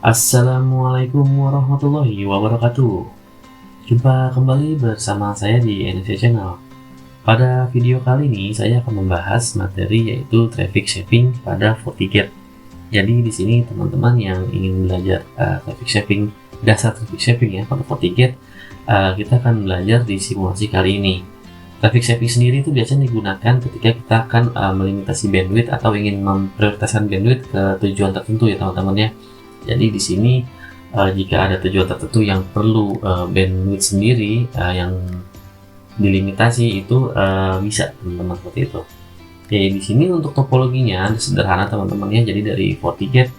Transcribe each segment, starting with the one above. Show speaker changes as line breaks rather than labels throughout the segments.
Assalamualaikum warahmatullahi wabarakatuh. Jumpa kembali bersama saya di NSC Channel. Pada video kali ini saya akan membahas materi yaitu traffic shaping pada FortiGate. Jadi di sini teman-teman yang ingin belajar traffic shaping, dasar traffic shaping ya pada FortiGate, kita akan belajar di simulasi kali ini. Traffic shaping sendiri itu biasanya digunakan ketika kita akan melimitasi bandwidth atau ingin memprioritaskan bandwidth ke tujuan tertentu ya teman-teman ya. Jadi di sini jika ada tujuan tertentu yang perlu bandwidth sendiri yang dilimitasi itu bisa teman-teman seperti itu. Oke, di sini untuk topologinya sederhana teman-teman ya. Jadi dari FortiGate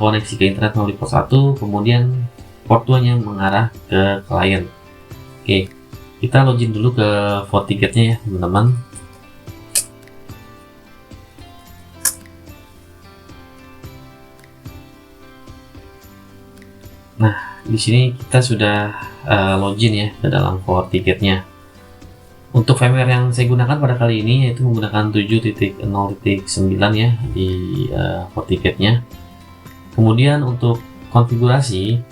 koneksi ke internet melalui port 1, kemudian port 2 nya mengarah ke klien. Oke, kita login dulu ke FortiGate-nya ya teman-teman. Nah, di sini kita sudah login ya ke dalam FortiGate-nya. Untuk firmware yang saya gunakan pada kali ini yaitu menggunakan 7.0.9 ya di FortiGate-nya. Kemudian untuk konfigurasi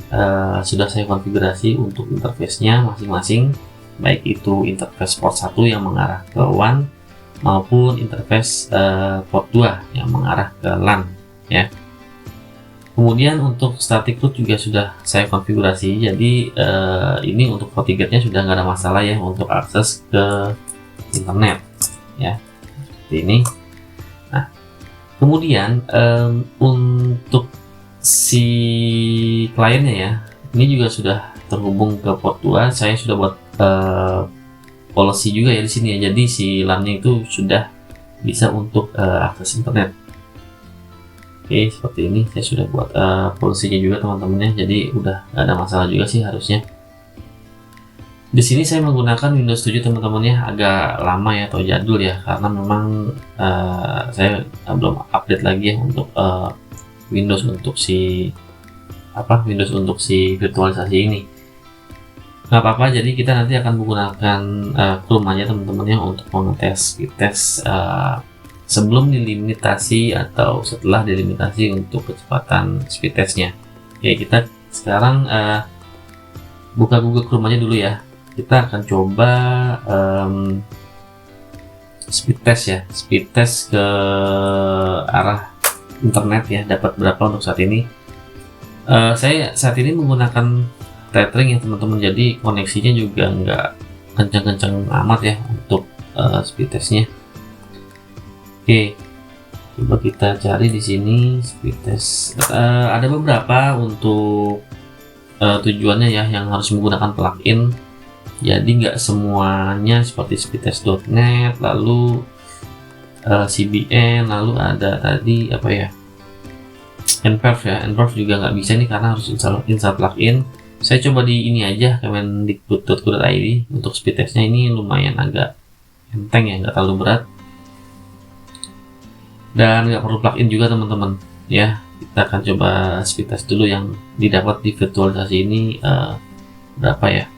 sudah saya konfigurasi untuk interface-nya masing-masing, baik itu interface port 1 yang mengarah ke WAN maupun interface port 2 yang mengarah ke LAN ya. Kemudian untuk static root juga sudah saya konfigurasi, jadi ini untuk FortiGate-nya sudah nggak ada masalah ya untuk akses ke internet ya, seperti ini. Nah, kemudian untuk si kliennya ya, ini juga sudah terhubung ke port 2. Saya sudah buat policy juga ya di sini ya, jadi si LAN-nya itu sudah bisa untuk akses internet. Oke, seperti ini saya sudah buat polisinya juga teman-temannya, jadi udah gak ada masalah juga sih harusnya. Di sini saya menggunakan Windows 7 teman-teman ya, agak lama ya atau jadul ya, karena memang saya belum update lagi ya untuk Windows untuk si virtualisasi ini. Nggak apa-apa, jadi kita nanti akan menggunakan Chrome aja teman-teman ya untuk mengetes sebelum dilimitasi atau setelah dilimitasi untuk kecepatan speed testnya. Oke, kita sekarang buka Google Chrome aja dulu ya. Kita akan coba speed test ya, speed test ke arah internet ya, dapat berapa untuk saat ini. Saya saat ini menggunakan tethering ya teman-teman, jadi koneksinya juga nggak kencang-kencang amat ya untuk speed testnya. Oke, coba kita cari di sini speed test. Ada beberapa untuk tujuannya ya yang harus menggunakan plugin. Jadi nggak semuanya seperti speedtest.net, lalu CBN, lalu ada tadi apa ya, Nperf ya. Nperf juga nggak bisa nih karena harus install plugin. Saya coba di ini aja, kemendikbud.go.id. Untuk speed testnya ini lumayan agak enteng ya, nggak terlalu berat. Dan nggak perlu plugin juga teman-teman ya. Kita akan coba speed test dulu yang didapat di virtualisasi ini berapa ya.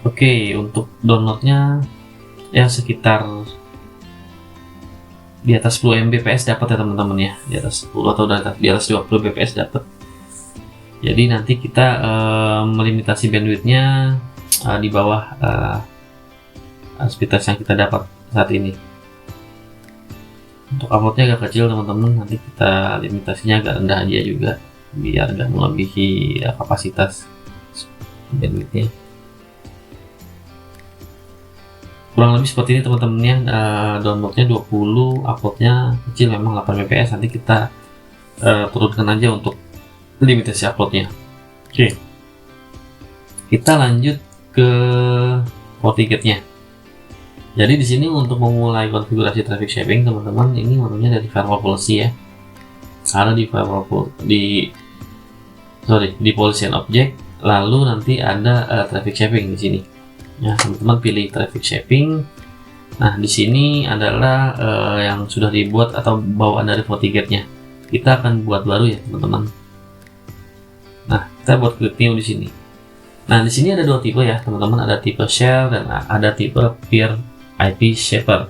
Oke, untuk downloadnya ya sekitar di atas 10 Mbps dapat ya teman-teman ya, di atas 10 atau di atas 20 Mbps dapat. Jadi nanti kita melimitasi bandwidthnya di bawah speed test yang kita dapat saat ini. Untuk uploadnya agak kecil teman-teman, nanti kita limitasinya agak rendah aja juga biar nggak melebihi kapasitas bandwidthnya. Kurang lebih seperti ini teman-teman ya. Downloadnya 20, uploadnya kecil memang 8 Mbps. Nanti kita turunkan aja untuk limitasi uploadnya. Oke, kita lanjut ke FortiGate-nya. Jadi di sini untuk memulai konfigurasi traffic shaping teman-teman, ini menunya dari firewall policy ya. Ada di firewall di policy and object, lalu nanti ada traffic shaping di sini. Ya, teman-teman pilih traffic shaping. Nah, di sini adalah yang sudah dibuat atau bawaan dari FortiGate-nya. Kita akan buat baru ya, teman-teman. Nah, kita buat create new di sini. Nah, di sini ada dua tipe ya, teman-teman. Ada tipe share dan ada tipe peer IP shaper.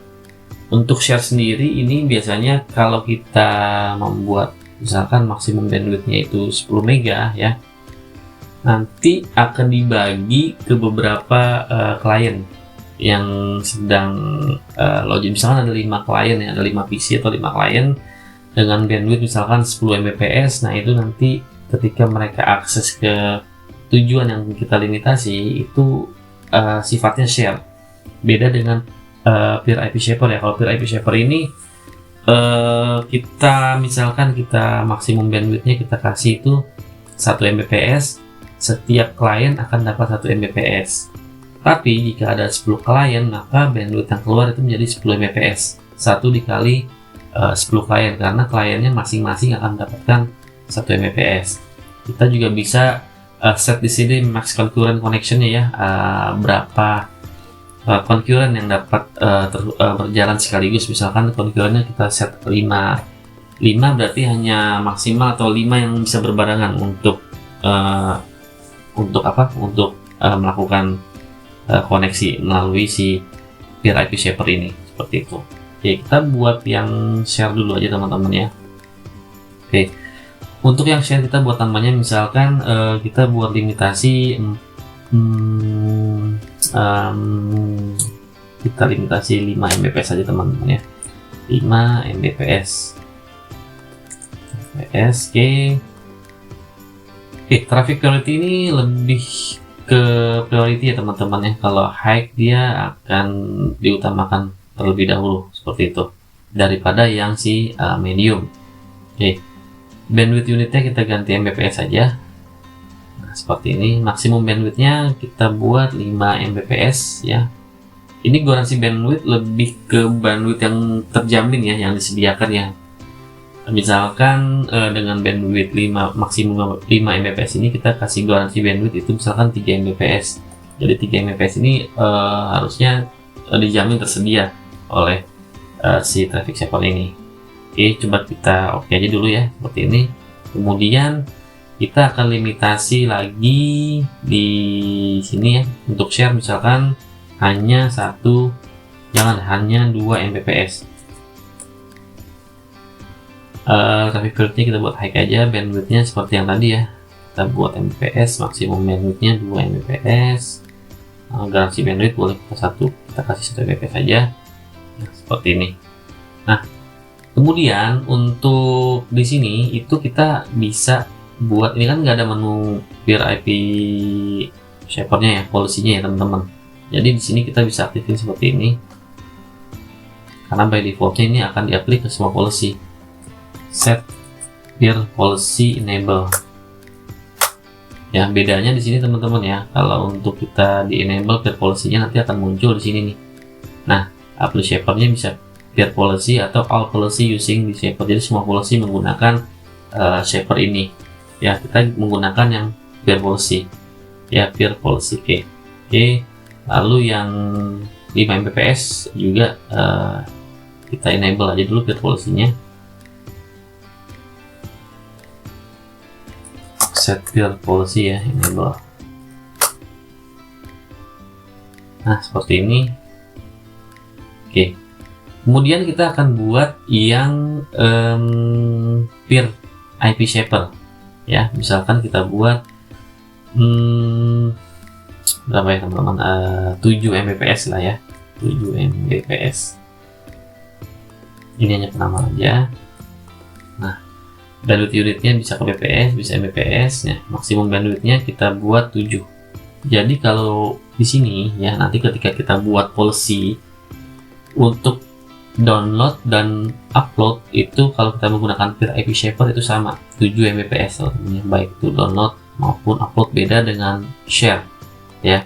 Untuk share sendiri ini biasanya kalau kita membuat misalkan maksimum bandwidthnya itu 10 mega ya, nanti akan dibagi ke beberapa klien yang sedang login. Misalkan ada 5 klien ya, ada 5 PC atau 5 klien dengan bandwidth misalkan 10 Mbps. Nah itu nanti ketika mereka akses ke tujuan yang kita limitasi itu sifatnya share. Beda dengan peer IP shaper ya. Kalau peer IP shaper ini kita misalkan kita maksimum bandwidthnya kita kasih itu 1 Mbps, setiap klien akan dapat 1 Mbps. Tapi jika ada 10 klien, maka bandwidth yang keluar itu menjadi 10 Mbps. 1 dikali 10 klien, karena kliennya masing-masing akan mendapatkan 1 Mbps. Kita juga bisa set di sini max concurrent connection-nya ya, berapa concurrent yang dapat berjalan sekaligus. Misalkan concurrent-nya kita set 5 berarti hanya maksimal atau 5 yang bisa berbarengan untuk melakukan koneksi melalui si peer IP shaper ini, seperti itu. Oke, kita buat yang share dulu aja teman-teman ya. Oke, untuk yang share kita buat namanya misalkan kita buat limitasi kita limitasi 5 Mbps saja teman-teman ya, 5 Mbps. Oke, traffic priority ini lebih ke priority ya teman-teman ya. Kalau high dia akan diutamakan terlebih dahulu seperti itu daripada yang si medium. Oke, bandwidth unitnya kita ganti Mbps saja. Nah, seperti ini. Maksimum bandwidthnya kita buat 5 Mbps ya. Ini garansi bandwidth lebih ke bandwidth yang terjamin ya, yang disediakan ya. Misalkan dengan bandwidth maksimum 5 Mbps ini kita kasih garansi bandwidth itu misalkan 3 Mbps. Jadi 3 Mbps ini harusnya dijamin tersedia oleh si traffic shaper ini. Oke, coba kita oke aja dulu ya, seperti ini. Kemudian kita akan limitasi lagi di sini ya, untuk share misalkan hanya 2 Mbps. Traffic priority kita buat high aja, bandwidthnya seperti yang tadi ya, kita buat Mbps, maksimum bandwidthnya 2 Mbps. Garansi bandwidth boleh kita kasih 1 Mbps saja ya, seperti ini. Nah, kemudian untuk di sini itu kita bisa buat, ini kan nggak ada menu peer IP shapernya ya, policy-nya ya teman-teman. Jadi di sini kita bisa aktifin seperti ini, karena by defaultnya ini akan diaplik ke semua policy. Set peer policy enable. Ya, bedanya di sini teman-teman ya. Kalau untuk kita di enable peer policy-nya nanti akan muncul di sini nih. Nah, apply shaper-nya bisa peer policy atau all policy using the shaper. Jadi semua policy menggunakan shaper ini. Ya, kita menggunakan yang peer policy. Ya, peer policy. Oke. Lalu yang 5 Mbps juga kita enable aja dulu peer policy-nya. Set peer policy ya, enable. Nah, seperti ini. Oke. Kemudian kita akan buat yang peer IP shaper ya. Misalkan kita buat berapa ya teman-teman, 7 Mbps lah ya, 7 Mbps. Ini hanya penambah aja. Nah, bandwidth unitnya bisa ke Mbps, bisa Mbps ya. Maksimum bandwidthnya kita buat 7. Jadi kalau di sini ya, nanti ketika kita buat policy untuk download dan upload itu, kalau kita menggunakan peer IP shaper itu sama 7 Mbps teman-teman, baik itu download maupun upload. Beda dengan share ya.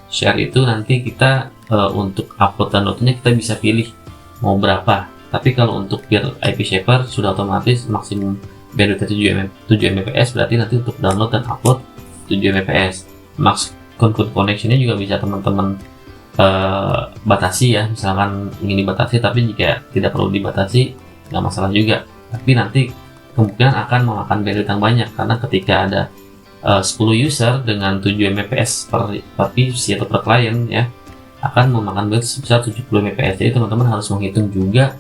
Share itu nanti kita untuk upload dan downloadnya kita bisa pilih mau berapa. Tapi kalau untuk peer IP shaper sudah otomatis maksimum bandwidth 7 Mbps, berarti nanti untuk download dan upload 7 Mbps. Max concurrent connection-nya juga bisa teman-teman batasi ya. Misalkan ingin dibatasi, tapi jika tidak perlu dibatasi nggak masalah juga. Tapi nanti kemungkinan akan memakan bandwidth yang banyak, karena ketika ada 10 user dengan 7 Mbps per PC atau per klien ya, akan memakan bandwidth sebesar 70 Mbps. Jadi teman-teman harus menghitung juga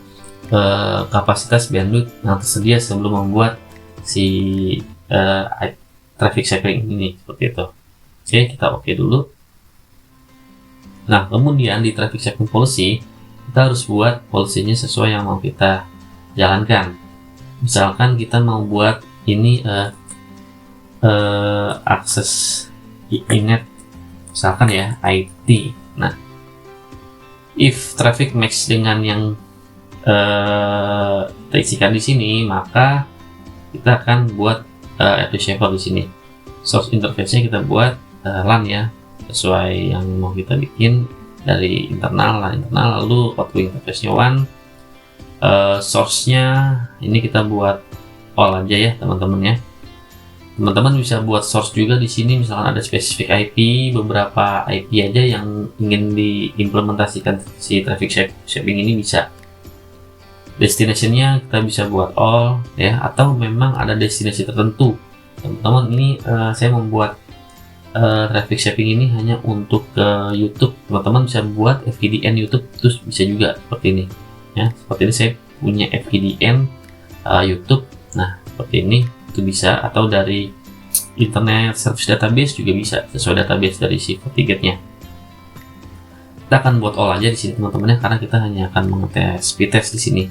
kapasitas bandwidth yang tersedia sebelum membuat si traffic shaping ini, seperti itu. Oke, kita oke dulu. Nah, kemudian di traffic shaping policy kita harus buat policy-nya sesuai yang mau kita jalankan. Misalkan kita mau buat ini akses internet, misalkan ya IT. Nah, if traffic match dengan yang kita isikan di sini, maka kita akan buat IP shaper di sini. Source interface-nya kita buat LAN ya, sesuai yang mau kita bikin dari internal lalu outgoing interface-nya WAN. Source-nya ini kita buat all aja ya teman-teman ya. Teman-teman bisa buat source juga di sini, misalkan ada spesifik IP, beberapa IP aja yang ingin diimplementasikan si traffic shaping ini bisa. Destination-nya kita bisa buat all ya, atau memang ada destinasi tertentu. Teman-teman, ini saya membuat traffic shaping ini hanya untuk YouTube. Teman-teman bisa buat FVDN YouTube, terus bisa juga seperti ini ya. Seperti ini saya punya FVDN YouTube. Nah, seperti ini itu bisa, atau dari Internet Service Database juga bisa, sesuai database dari si FortiGate-nya. Kita akan buat all aja di sini teman-teman ya, karena kita hanya akan mengetes speed test di sini.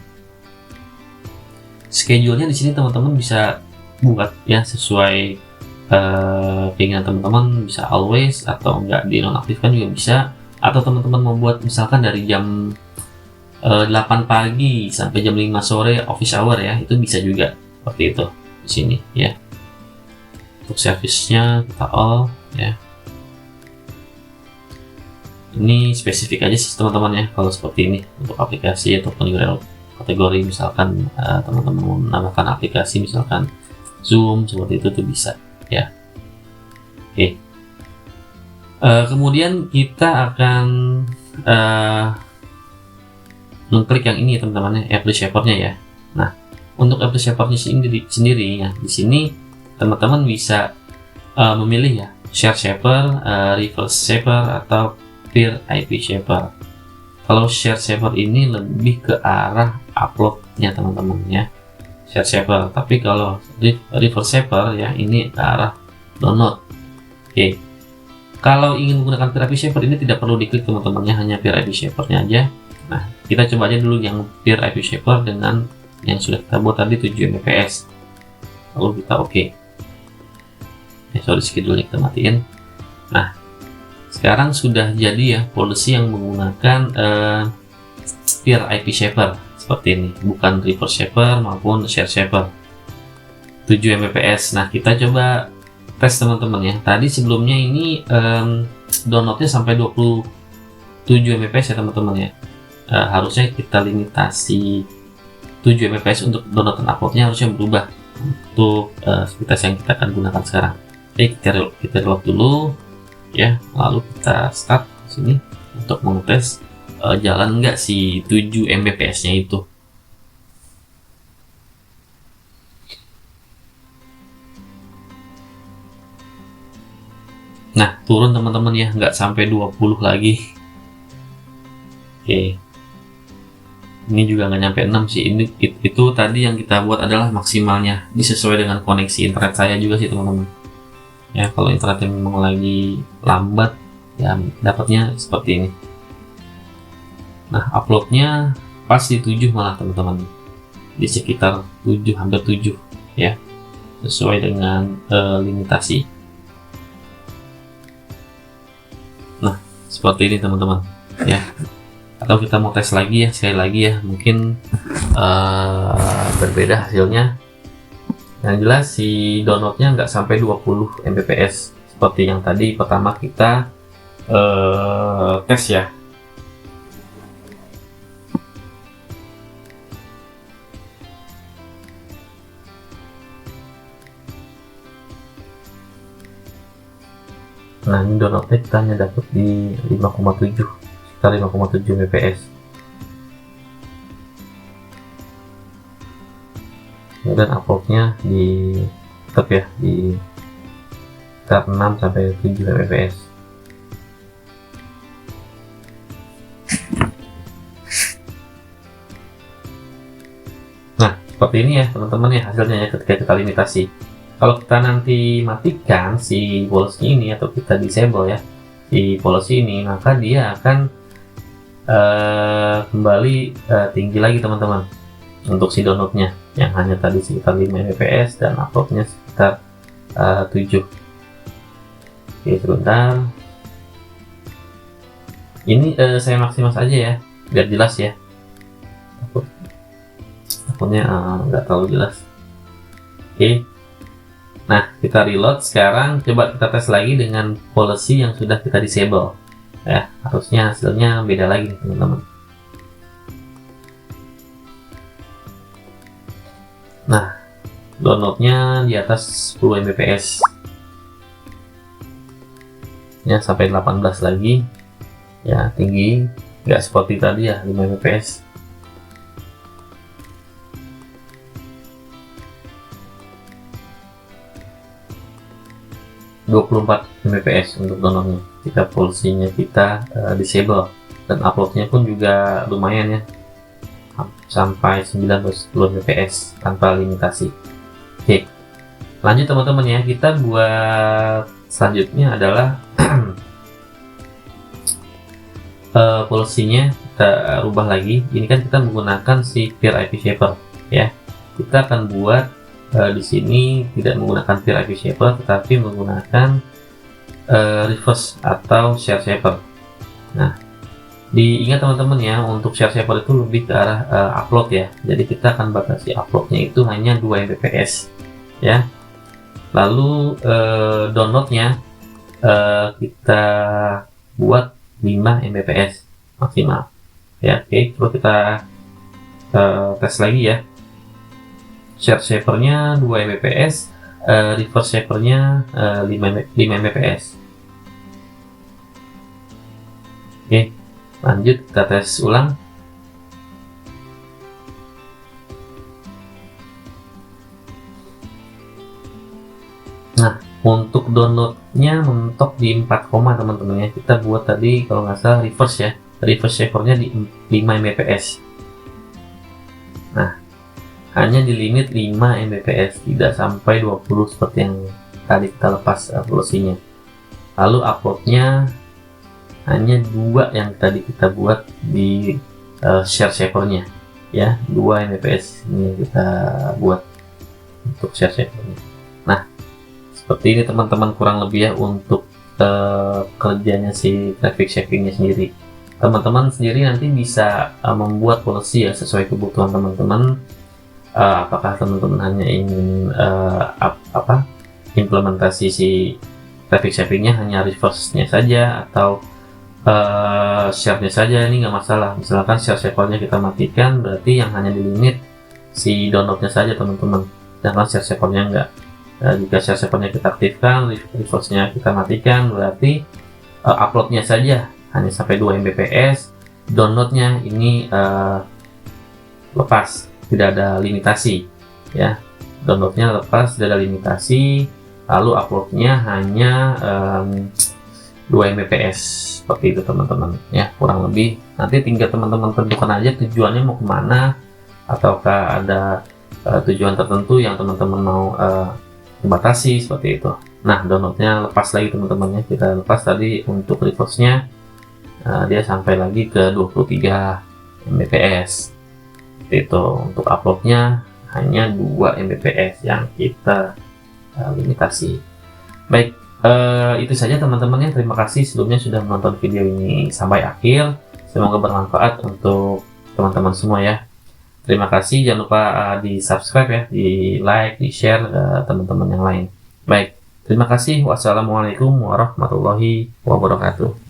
Schedule-nya di sini teman-teman bisa buat ya sesuai keinginan teman-teman, bisa always atau enggak dinonaktifkan juga bisa, atau teman-teman membuat misalkan dari jam 8 pagi sampai jam 5 sore office hour ya, itu bisa juga seperti itu di sini ya. Untuk service-nya kita all ya. Ini spesifik aja sih teman-teman ya kalau seperti ini untuk aplikasi ataupun URL kategori. Misalkan teman-teman mau menambahkan aplikasi misalkan Zoom seperti itu tuh bisa ya. Oke. Kemudian kita akan mengklik yang ini teman-teman ya, Apply Shaper-nya ya. Nah, untuk Apply Shaper-nya sendiri ya, di sini teman-teman bisa memilih ya, Share Shaper, Reverse Shaper, atau Peer IP Shaper. Kalau Share Shaper ini lebih ke arah upload-nya teman-teman ya, Share Shaper. Tapi kalau Reverse Shaper ya, ini ke arah download. Oke. Kalau ingin menggunakan Peer IP Shaper ini tidak perlu diklik teman-teman ya, hanya Peer IP Shaper-nya aja. Nah, kita coba aja dulu yang Peer IP Shaper dengan yang sudah kita buat tadi 7 Mbps. Lalu kita oke. Sorry, schedule-nya kita matiin. Nah, sekarang sudah jadi ya policy yang menggunakan Peer IP Shaper seperti ini, bukan Reverse Shaper maupun Share Shaper 7 Mbps. Nah, kita coba tes teman-teman ya. Tadi sebelumnya ini downloadnya sampai 27 Mbps ya teman-teman ya. Harusnya kita limitasi 7 Mbps untuk download dan uploadnya harusnya berubah untuk speed yang kita akan gunakan sekarang. Oke, kita reload dulu ya, lalu kita start di sini untuk mengetes jalan nggak si 7 Mbps nya itu. Nah, turun teman-teman ya, nggak sampai 20 lagi. Oke, ini juga nggak nyampe 6 sih. Ini itu tadi yang kita buat adalah maksimalnya. Ini sesuai dengan koneksi internet saya juga sih teman-teman ya. Kalau internetnya memang lagi lambat ya, dapatnya seperti ini. Nah, uploadnya pas di 7 malah teman-teman, di sekitar 7, hampir 7 ya, sesuai dengan limitasi. Nah, seperti ini teman-teman ya. Atau kita mau tes lagi ya, sekali lagi ya, mungkin berbeda hasilnya. Yang jelas si downloadnya nggak sampai 20 Mbps seperti yang tadi pertama kita tes ya. Nah, ini downloadnya kita hanya dapat di 5,7, sekitar 5,7 Mbps. Dan uploadnya di tetap ya di sekitar 6 sampai 7 Mbps. seperti ini ya teman-teman ya hasilnya ya ketika kita limitasi. Kalau kita nanti matikan si policy ini atau kita disable ya si policy ini, maka dia akan kembali tinggi lagi teman-teman untuk si downloadnya yang hanya tadi sekitar 5 Mbps dan uploadnya sekitar 7. Oke sebentar, ini saya maksimal saja ya biar jelas ya, takutnya nggak terlalu jelas. Oke, nah kita reload. Sekarang coba kita tes lagi dengan policy yang sudah kita disable ya, harusnya hasilnya beda lagi nih teman-teman. Nah downloadnya di atas 10 Mbps ya, sampai 18 lagi ya, tinggi, nggak seperti tadi ya 5 Mbps. Mbps untuk downloadnya jika policy-nya kita disable, dan uploadnya pun juga lumayan ya, sampai 9-10 Mbps tanpa limitasi. Oke lanjut teman-teman ya, kita buat selanjutnya adalah policy-nya kita rubah lagi. Ini kan kita menggunakan si peer IP shaper ya, kita akan buat di sini tidak menggunakan peer IP shaper tetapi menggunakan reverse atau share shaper. Nah diingat teman-teman ya, untuk share shaper itu lebih ke arah upload ya, jadi kita akan batasi uploadnya itu hanya 2 Mbps ya. Lalu downloadnya kita buat 5 Mbps maksimal ya. Oke coba kita tes lagi ya, share shapernya 2 Mbps, reverse shapernya 5 Mbps. Oke lanjut kita tes ulang. Nah untuk downloadnya mentok di 4, teman-teman ya, kita buat tadi kalau nggak salah reverse ya, reverse shapernya di 5 Mbps. Nah hanya di limit 5 Mbps, tidak sampai 20 seperti yang tadi kita lepas policy-nya. Lalu uploadnya hanya 2 yang tadi kita buat di share shapernya ya, 2 Mbps ini kita buat untuk share shapernya. Nah seperti ini teman-teman kurang lebih ya untuk kerjanya si traffic shapingnya sendiri. Teman-teman sendiri nanti bisa membuat policy ya sesuai kebutuhan teman-teman. Apakah teman-teman hanya ingin implementasi si traffic shapingnya hanya reverse-nya saja atau share-nya saja, ini nggak masalah. Misalkan share shapernya kita matikan, berarti yang hanya di limit si downloadnya saja teman-teman, sedangkan share shapernya enggak. Jika share shapernya kita aktifkan, reverse-nya kita matikan, berarti uploadnya saja hanya sampai 2 Mbps, downloadnya ini lepas, tidak ada limitasi ya, downloadnya lepas, tidak ada limitasi. Lalu uploadnya hanya 2 Mbps seperti itu teman-teman ya, kurang lebih. Nanti tinggal teman-teman tentukan aja tujuannya mau kemana, ataukah ada tujuan tertentu yang teman-teman mau batasi seperti itu. Nah downloadnya lepas lagi teman-teman ya, kita lepas tadi untuk reverse-nya dia sampai lagi ke 23 Mbps seperti itu. Untuk uploadnya hanya 2 Mbps yang kita limitasi. Baik, itu saja teman-teman ya. Terima kasih sebelumnya sudah menonton video ini sampai akhir, semoga bermanfaat untuk teman-teman semua ya. Terima kasih, jangan lupa di subscribe ya, di like, di share teman-teman yang lain. Baik, terima kasih. Wassalamualaikum warahmatullahi wabarakatuh.